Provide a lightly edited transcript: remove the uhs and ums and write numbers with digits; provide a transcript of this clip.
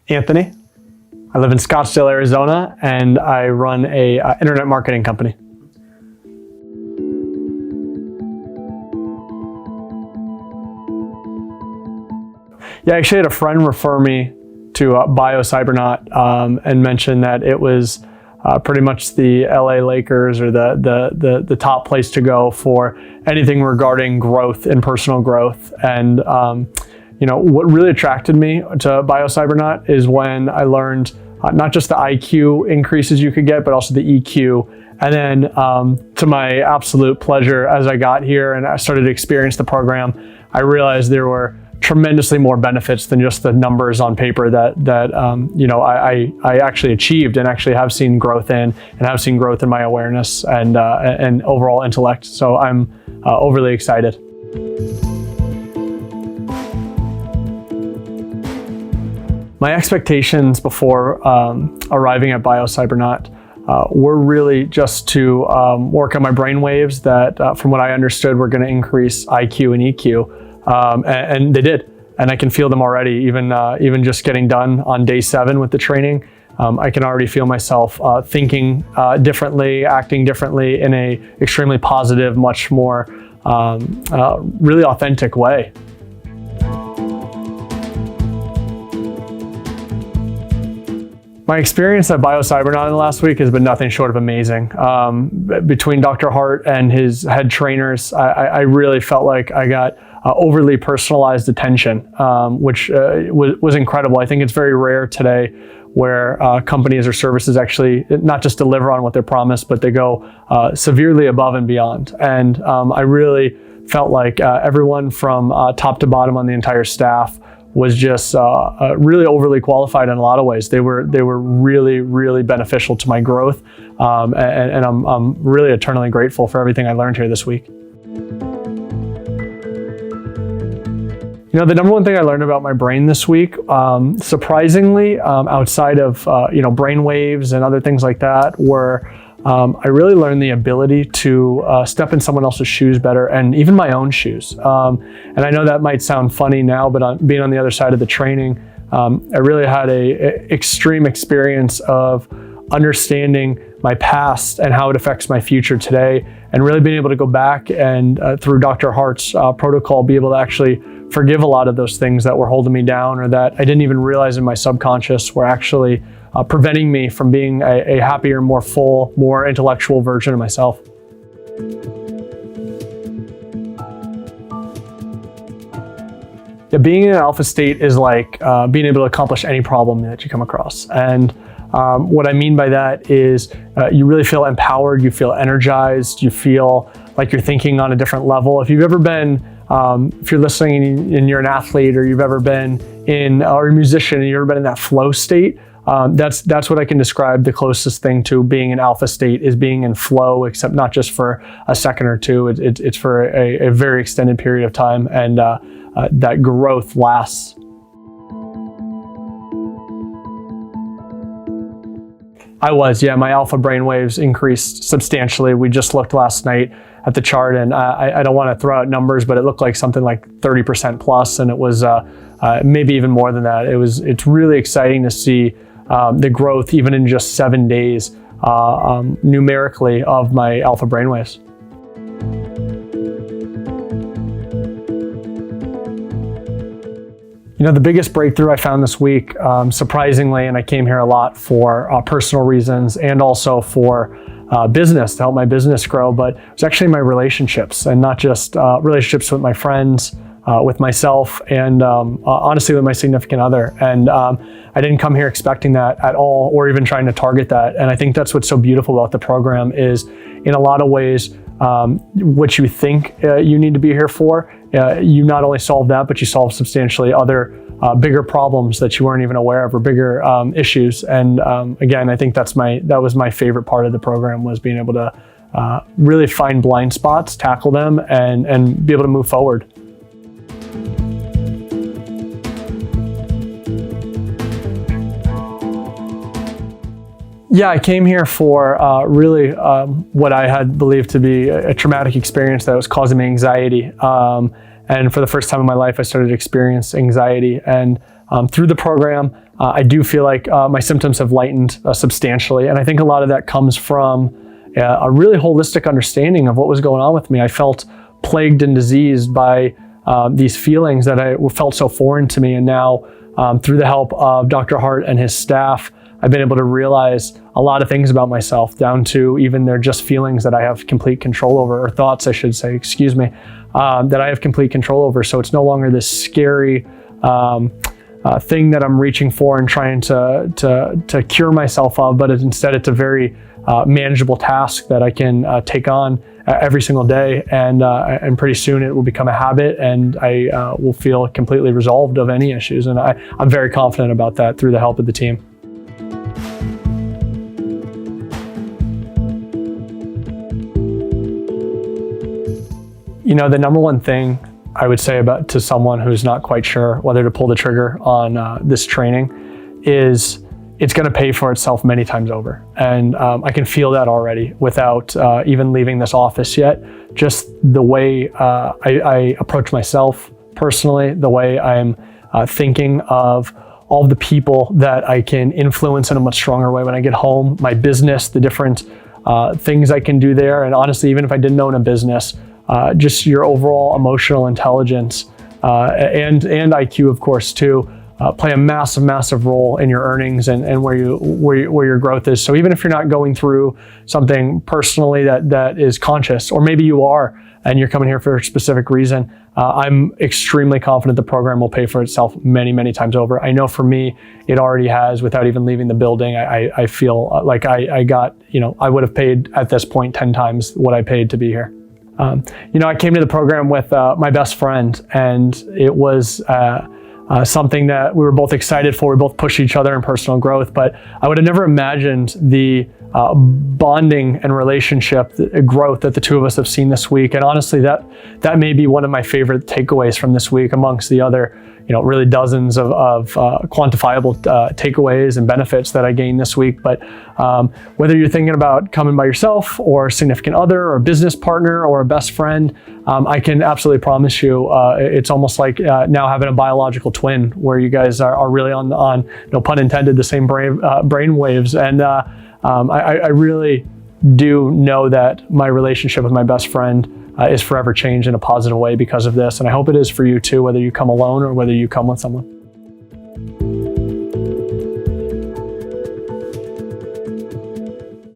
Anthony. I live in Scottsdale, Arizona, and I run a internet marketing company. Yeah, I actually had a friend refer me to BioCybernaut and mention that it was pretty much the LA Lakers or the top place to go for anything regarding growth and personal growth. And what really attracted me to BioCybernaut is when I learned not just the IQ increases you could get, but also the EQ. And then to my absolute pleasure, as I got here and I started to experience the program, I realized there were tremendously more benefits than just the numbers on paper that I actually achieved and actually have seen growth in, and have seen growth in my awareness and overall intellect. So I'm overly excited. My expectations before arriving at BioCybernaut were really just to work on my brain waves that, from what I understood, were going to increase IQ and EQ. And they did, and I can feel them already. Even just getting done on day 7 with the training, I can already feel myself thinking differently, acting differently in a extremely positive, much more really authentic way. My experience at BioCybernaut in the last week has been nothing short of amazing. Between Dr. Hart and his head trainers, I really felt like I got overly personalized attention, which was incredible. I think it's very rare today where companies or services actually not just deliver on what they promise, but they go severely above and beyond. And I really felt like everyone from top to bottom on the entire staff was just really overly qualified in a lot of ways. They were really, really beneficial to my growth, and I'm really eternally grateful for everything I learned here this week. The number one thing I learned about my brain this week, surprisingly, outside of brain waves and other things like that, were I really learned the ability to step in someone else's shoes better, and even my own shoes. And I know that might sound funny now, but being on the other side of the training, I really had a extreme experience of understanding my past and how it affects my future today, and really being able to go back and through Dr. Hart's protocol, be able to actually forgive a lot of those things that were holding me down, or that I didn't even realize in my subconscious were actually preventing me from being a happier, more full, more intellectual version of myself. Yeah, being in an alpha state is like being able to accomplish any problem that you come across. And what I mean by that is you really feel empowered, you feel energized, you feel like you're thinking on a different level. If you've ever been, if you're listening and you're an athlete, or you've ever been or a musician and you've ever been in that flow state, that's what I can describe the closest thing to being in alpha state, is being in flow, except not just for a second or two, it's for a very extended period of time, and that growth lasts. My alpha brainwaves increased substantially. We just looked last night at the chart, and I don't want to throw out numbers, but it looked like something like 30% plus, and it was maybe even more than that. It's really exciting to see the growth, even in just 7 days, numerically, of my alpha brainwaves. The biggest breakthrough I found this week, surprisingly, and I came here a lot for personal reasons and also for business, to help my business grow, but it was actually my relationships, and not just relationships with my friends, with myself, and honestly with my significant other. And I didn't come here expecting that at all, or even trying to target that. And I think that's what's so beautiful about the program is, in a lot of ways, what you think you need to be here for, you not only solve that, but you solve substantially other bigger problems that you weren't even aware of, or bigger issues. And again, I think that was my favorite part of the program, was being able to really find blind spots, tackle them, and be able to move forward. Yeah, I came here for really what I had believed to be a traumatic experience that was causing me anxiety. And for the first time in my life, I started to experience anxiety. And through the program, I do feel like my symptoms have lightened substantially. And I think a lot of that comes from a really holistic understanding of what was going on with me. I felt plagued and diseased by these feelings that I felt so foreign to me. And now through the help of Dr. Hart and his staff, I've been able to realize a lot of things about myself, down to even they're just feelings that I have complete control over, or thoughts, I should say, excuse me, that I have complete control over. So it's no longer this scary thing that I'm reaching for and trying to cure myself of, but instead it's a very manageable task that I can take on every single day, and pretty soon it will become a habit, and I will feel completely resolved of any issues. And I'm very confident about that through the help of the team. You know, the number one thing I would say about to someone who's not quite sure whether to pull the trigger on this training is it's going to pay for itself many times over. And I can feel that already without even leaving this office yet. Just the way I approach myself personally, the way I'm thinking of all of the people that I can influence in a much stronger way when I get home, my business, the different things I can do there. And honestly, even if I didn't own a business, just your overall emotional intelligence and IQ, of course, too, play a massive role in your earnings and where your growth is. So even if you're not going through something personally that is conscious, or maybe you are and you're coming here for a specific reason, I'm extremely confident the program will pay for itself many times over. I know for me, it already has without even leaving the building. I feel like I got, I would have paid at this point 10 times what I paid to be here. I came to the program with my best friend, and it was something that we were both excited for. We both pushed each other in personal growth, but I would have never imagined the bonding and relationship growth that the two of us have seen this week. And honestly, that may be one of my favorite takeaways from this week, amongst the other, really dozens of quantifiable takeaways and benefits that I gained this week. But whether you're thinking about coming by yourself, or a significant other, or a business partner, or a best friend, I can absolutely promise you it's almost like now having a biological twin, where you guys are really on no pun intended, the same brain waves. And I really do know that my relationship with my best friend is forever changed in a positive way because of this. And I hope it is for you too, whether you come alone or whether you come with someone.